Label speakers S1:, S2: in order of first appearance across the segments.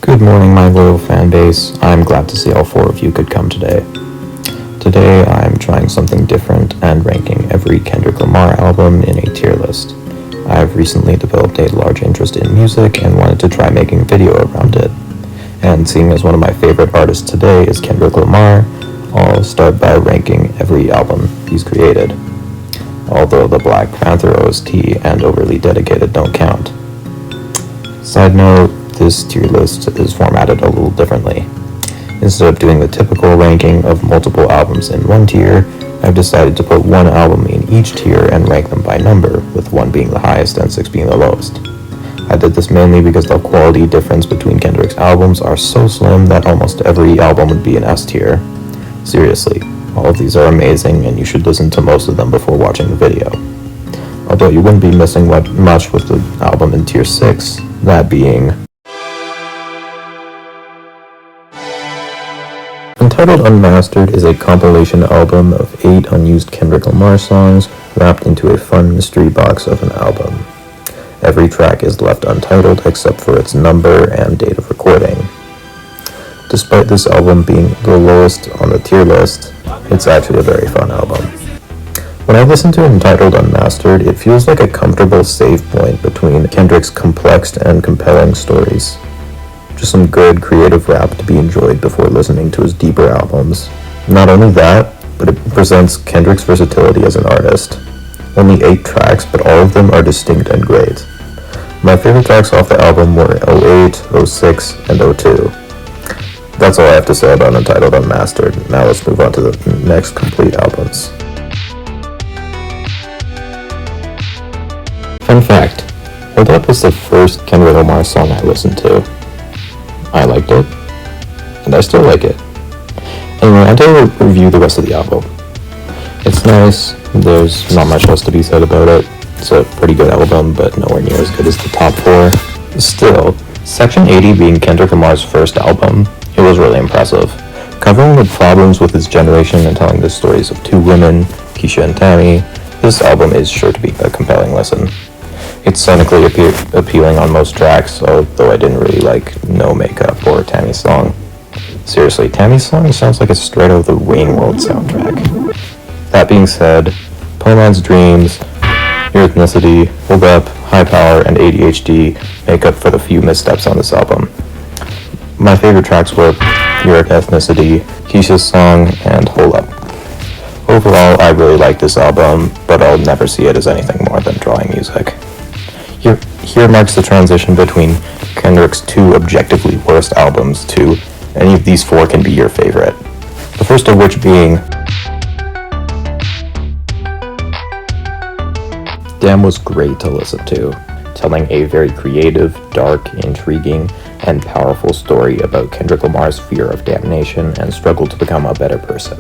S1: Good morning, my loyal fan base. I'm glad to see all four of you could come today. Today, I'm trying something different and ranking every Kendrick Lamar album in a tier list. I've recently developed a large interest in music and wanted to try making a video around it. And seeing as one of my favorite artists today is Kendrick Lamar, I'll start by ranking every album he's created. Although the Black Panther OST and Overly Dedicated don't count. Side note, this tier list is formatted a little differently. Instead of doing the typical ranking of multiple albums in one tier, I've decided to put one album in each tier and rank them by number, with 1 being the highest and 6 being the lowest. I did this mainly because the quality difference between Kendrick's albums are so slim that almost every album would be an S tier. Seriously, all of these are amazing and you should listen to most of them before watching the video. Although you wouldn't be missing much with the album in tier 6, that being Entitled Unmastered is a compilation album of 8 unused Kendrick Lamar songs wrapped into a fun mystery box of an album. Every track is left untitled except for its number and date of recording. Despite this album being the lowest on the tier list, it's actually a very fun album. When I listen to Entitled Unmastered, it feels like a comfortable save point between Kendrick's complex and compelling stories. Just some good creative rap to be enjoyed before listening to his deeper albums. Not only that, but it presents Kendrick's versatility as an artist. Only 8 tracks, but all of them are distinct and great. My favorite tracks off the album were 08, 06, and 02. That's all I have to say about Entitled Unmastered. Now let's move on to the next complete albums. Fun fact, Hold Up was the first Kendrick Lamar song I listened to. I liked it, and I still like it. Anyway, until we review the rest of the album. It's nice, there's not much else to be said about it. It's a pretty good album, but nowhere near as good as the top 4. Still, Section 80 being Kendrick Lamar's first album, it was really impressive. Covering the problems with his generation and telling the stories of 2 women, Keisha and Tammy, this album is sure to be a compelling listen. It's sonically appealing on most tracks, although I didn't really like No Makeup or Tammy's song. Seriously, Tammy's song sounds like it's straight out of the Rain World soundtrack. That being said, Poor Man's Dreams, Your Ethnicity, Hold Up, High Power, and ADHD make up for the few missteps on this album. My favorite tracks were Your Ethnicity, Keisha's song, and Hold Up. Overall, I really like this album, but I'll never see it as anything more than drawing music. Here marks the transition between Kendrick's 2 objectively worst albums to any of these 4 can be your favorite. The first of which being Damn was great to listen to, telling a very creative, dark, intriguing, and powerful story about Kendrick Lamar's fear of damnation and struggle to become a better person.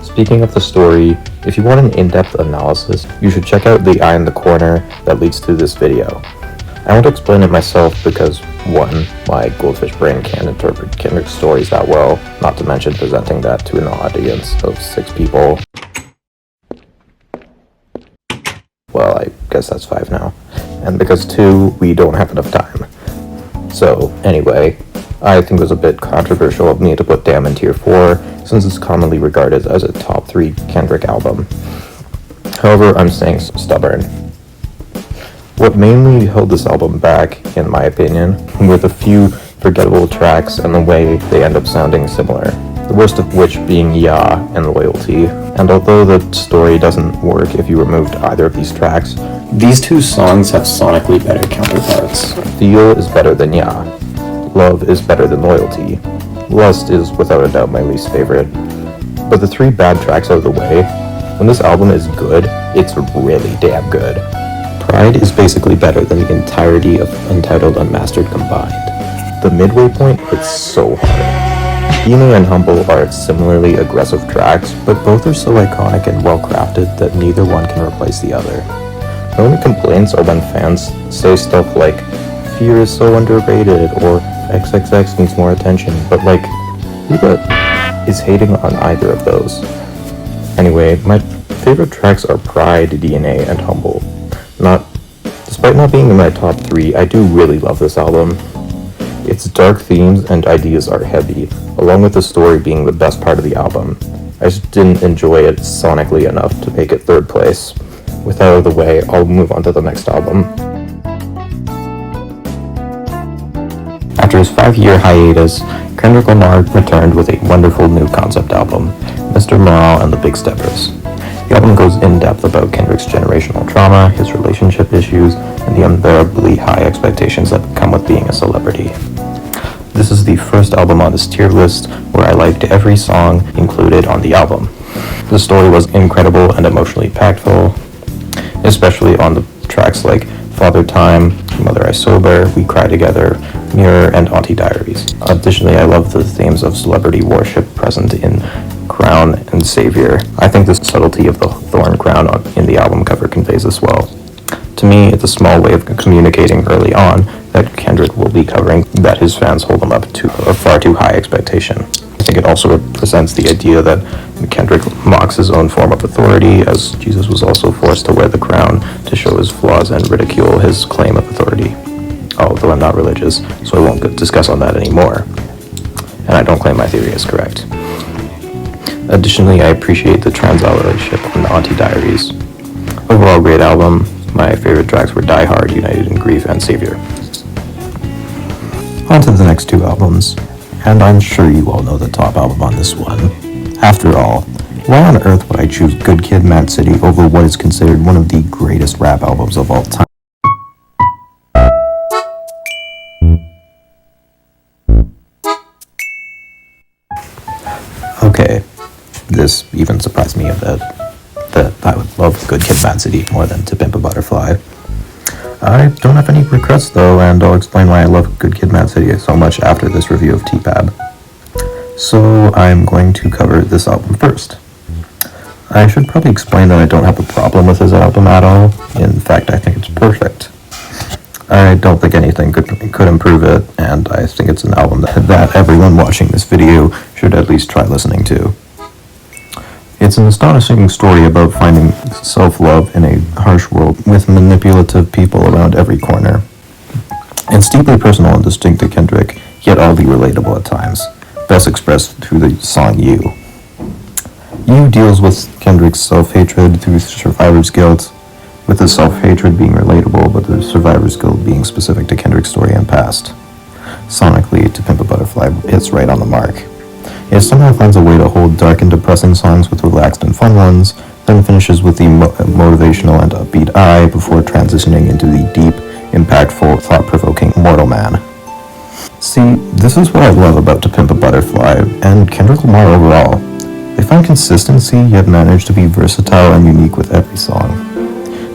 S1: Speaking of the story, if you want an in-depth analysis, you should check out the eye in the corner that leads to this video. I won't explain it myself because, 1, my goldfish brain can't interpret Kendrick's stories that well, not to mention presenting that to an audience of 6 people. Well, I guess that's 5 now. And because 2, we don't have enough time. So, anyway, I think it was a bit controversial of me to put Damn in tier 4, since it's commonly regarded as a top 3 Kendrick album. However, I'm staying stubborn. What mainly held this album back, in my opinion, were the few forgettable tracks and the way they end up sounding similar. The worst of which being Yeah and Loyalty. And although the story doesn't work if you removed either of these tracks, these 2 songs have sonically better counterparts. Feel is better than Yeah. Love is better than Loyalty. Lust is without a doubt my least favorite. But the 3 bad tracks out of the way, when this album is good, it's really damn good. Pride is basically better than the entirety of Entitled Unmastered combined. The midway point hits so hard. Emo and Humble are similarly aggressive tracks, but both are so iconic and well crafted that neither one can replace the other. My only complaints are when fans say stuff like, Fear is so underrated, or XXX needs more attention, but like, who is hating on either of those? Anyway, my favorite tracks are Pride, DNA, and Humble. Despite not being in my top 3, I do really love this album. Its dark themes and ideas are heavy, along with the story being the best part of the album. I just didn't enjoy it sonically enough to make it third place. With that out of the way, I'll move on to the next album. After his 5-year hiatus, Kendrick Lamar returned with a wonderful new concept album, Mr. Morale and the Big Steppers. The album goes in-depth about Kendrick's generational trauma, his relationship issues, and the unbearably high expectations that come with being a celebrity. This is the first album on this tier list where I liked every song included on the album. The story was incredible and emotionally impactful, especially on the tracks like Father Time, Mother I Sober, We Cry Together, Mirror, and Auntie Diaries. Additionally, I love the themes of celebrity worship present in Crown and Savior. I think the subtlety of the thorn crown in the album cover conveys this well. To me, it's a small way of communicating early on that Kendrick will be covering that his fans hold him up to a far too high expectation. I think it also represents the idea that Kendrick mocks his own form of authority, as Jesus was also forced to wear the crown to show his flaws and ridicule his claim of authority. Although I'm not religious, so I won't discuss on that anymore. And I don't claim my theory is correct. Additionally, I appreciate the trans-out relationship on the Auntie Diaries. Overall, great album. My favorite tracks were Die Hard, United in Grief, and Savior. On to the next two albums, and I'm sure you all know the top album on this one. After all, why on earth would I choose Good Kid, Mad City over what is considered one of the greatest rap albums of all time? Okay, this even surprised me a bit, that I would love Good Kid, Mad City more than To Pimp a Butterfly. I don't have any regrets though, and I'll explain why I love Good Kid, Mad City so much after this review of T-Pab. So I'm going to cover this album first. I should probably explain that I don't have a problem with this album at all. In fact, I think it's perfect. I don't think anything could improve it, and I think it's an album that everyone watching this video should at least try listening to. It's an astonishing story about finding self-love in a harsh world with manipulative people around every corner. It's deeply personal and distinct to Kendrick, yet oddly relatable at times, best expressed through the song You. You deals with Kendrick's self-hatred through survivor's guilt, with the self-hatred being relatable, but the survivor's guilt being specific to Kendrick's story and past. Sonically, To Pimp a Butterfly hits right on the mark. It somehow finds a way to hold dark and depressing songs with relaxed and fun ones, then finishes with the motivational and upbeat I before transitioning into the deep, impactful, thought-provoking Mortal Man. See, this is what I love about To Pimp a Butterfly, and Kendrick Lamar overall. They find consistency, yet manage to be versatile and unique with every song.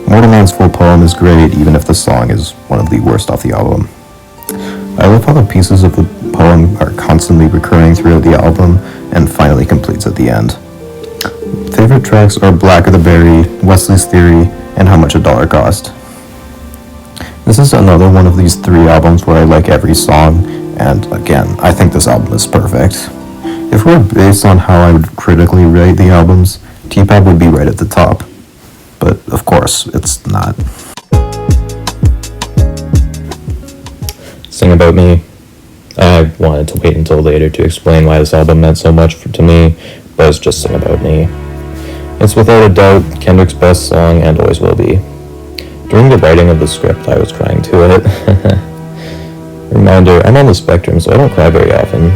S1: Mortal Man's full poem is great, even if the song is one of the worst off the album. I love how the pieces of the poem are constantly recurring throughout the album, and finally completes at the end. Favorite tracks are Black of the Berry, Wesley's Theory, and How Much a Dollar Cost. This is another one of these three albums where I like every song, and again, I think this album is perfect. If we're based on how I would critically rate the albums, T-Pab would be right at the top. But of course, it's not. Sing About Me. I wanted to wait until later to explain why this album meant so much to me, but it's just Sing About Me. It's without a doubt Kendrick's best song and always will be. During the writing of the script, I was crying to it. Reminder, I'm on the spectrum, so I don't cry very often.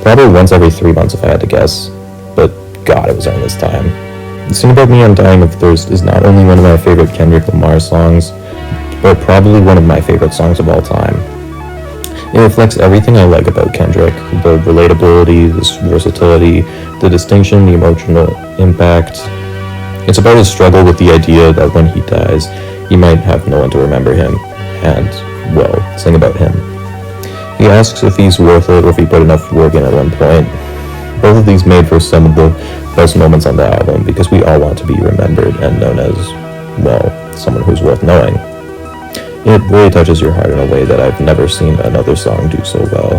S1: Probably once every 3 months if I had to guess, but God, it was around this time. Sing About Me, I'm Dying of Thirst is not only one of my favorite Kendrick Lamar songs, but probably one of my favorite songs of all time. It reflects everything I like about Kendrick, the relatability, the versatility, the distinction, the emotional impact. It's about his struggle with the idea that when he dies, he might have no one to remember him, and, well, sing about him. He asks if he's worth it or if he put enough work in at one point. Both of these made for some of the best moments on the album because we all want to be remembered and known as, well, someone who's worth knowing. It really touches your heart in a way that I've never seen another song do so well.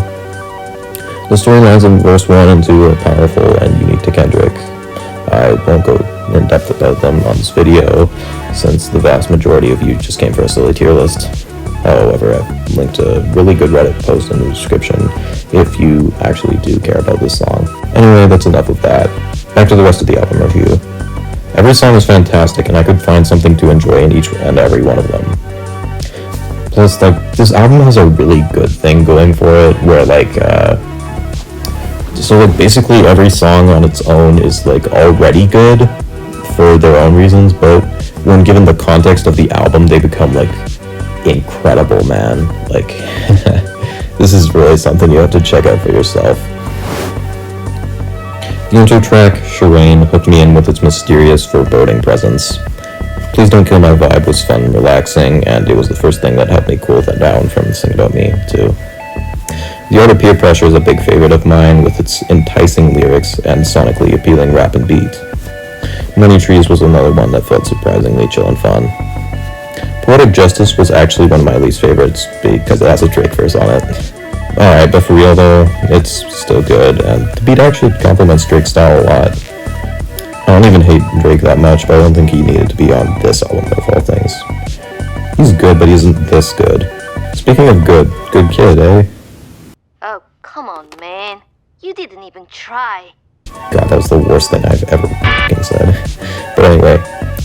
S1: The storylines in verse 1 and 2 are powerful and unique to Kendrick. I won't go in depth about them on this video, since the vast majority of you just came for a silly tier list. However, I've linked a really good Reddit post in the description if you actually do care about this song. Anyway, that's enough of that. Back to the rest of the album review. Every song is fantastic, and I could find something to enjoy in each and every one of them. Plus, like, this album has a really good thing going for it, where, like, so, like, basically every song on its own is, like, already good for their own reasons, but when given the context of the album, they become, like, incredible, man. Like, this is really something you have to check out for yourself. The intro track, Shireen, hooked me in with its mysterious, foreboding presence. Please Don't Kill My Vibe was fun and relaxing, and it was the first thing that helped me cool that down from Sing About Me, too. The Art of Peer Pressure is a big favorite of mine, with its enticing lyrics and sonically appealing rap and beat. Many Trees was another one that felt surprisingly chill and fun. Poetic Justice was actually one of my least favorites, because it has a Drake verse on it. Alright, but for real though, it's still good, and the beat actually complements Drake's style a lot. I don't even hate Drake that much, but I don't think he needed to be on this album of all things. He's good, but he isn't this good. Speaking of good kid, eh?
S2: Oh, come on, man. You didn't even try.
S1: God, that was the worst thing I've ever f***ing said. But anyway,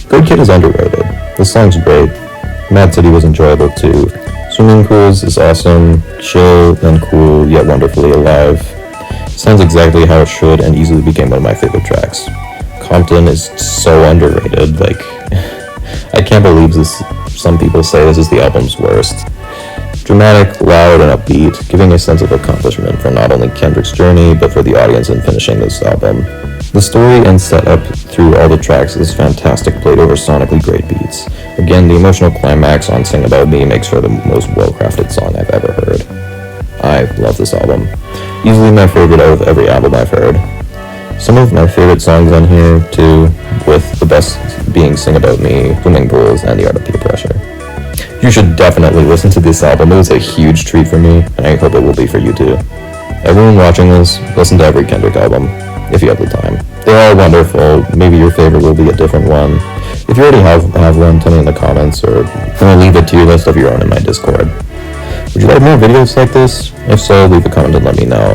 S1: Good Kid is underrated. This song's great. Mad City was enjoyable too. Swimming Pools is awesome, chill and cool, yet wonderfully alive. Sounds exactly how it should and easily became one of my favorite tracks. Compton is so underrated, like, I can't believe this. Some people say this is the album's worst. Dramatic, loud, and upbeat, giving a sense of accomplishment for not only Kendrick's journey, but for the audience in finishing this album. The story and setup through all the tracks is fantastic, played over sonically great beats. Again, the emotional climax on Sing About Me makes for the most well-crafted song I've ever heard. I love this album. Easily my favorite out of every album I've heard. Some of my favorite songs on here, too, with the best being Sing About Me, Swimming Pools, and The Art of Peer Pressure. You should definitely listen to this album. It was a huge treat for me, and I hope it will be for you too. Everyone watching this, listen to every Kendrick album, if you have the time. They're all wonderful. Maybe your favorite will be a different one. If you already have one, tell me in the comments, or I'll leave a tier list of your own in my Discord. Would you like more videos like this? If so, leave a comment and let me know.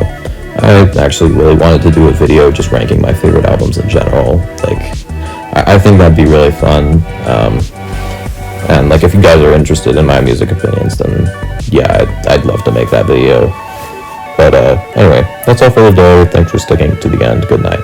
S1: I actually really wanted to do a video just ranking my favorite albums in general. Like, I think that'd be really fun. And like, if you guys are interested in my music opinions, then yeah, I'd love to make that video. But anyway, that's all for the day. Thanks for sticking to the end. Good night.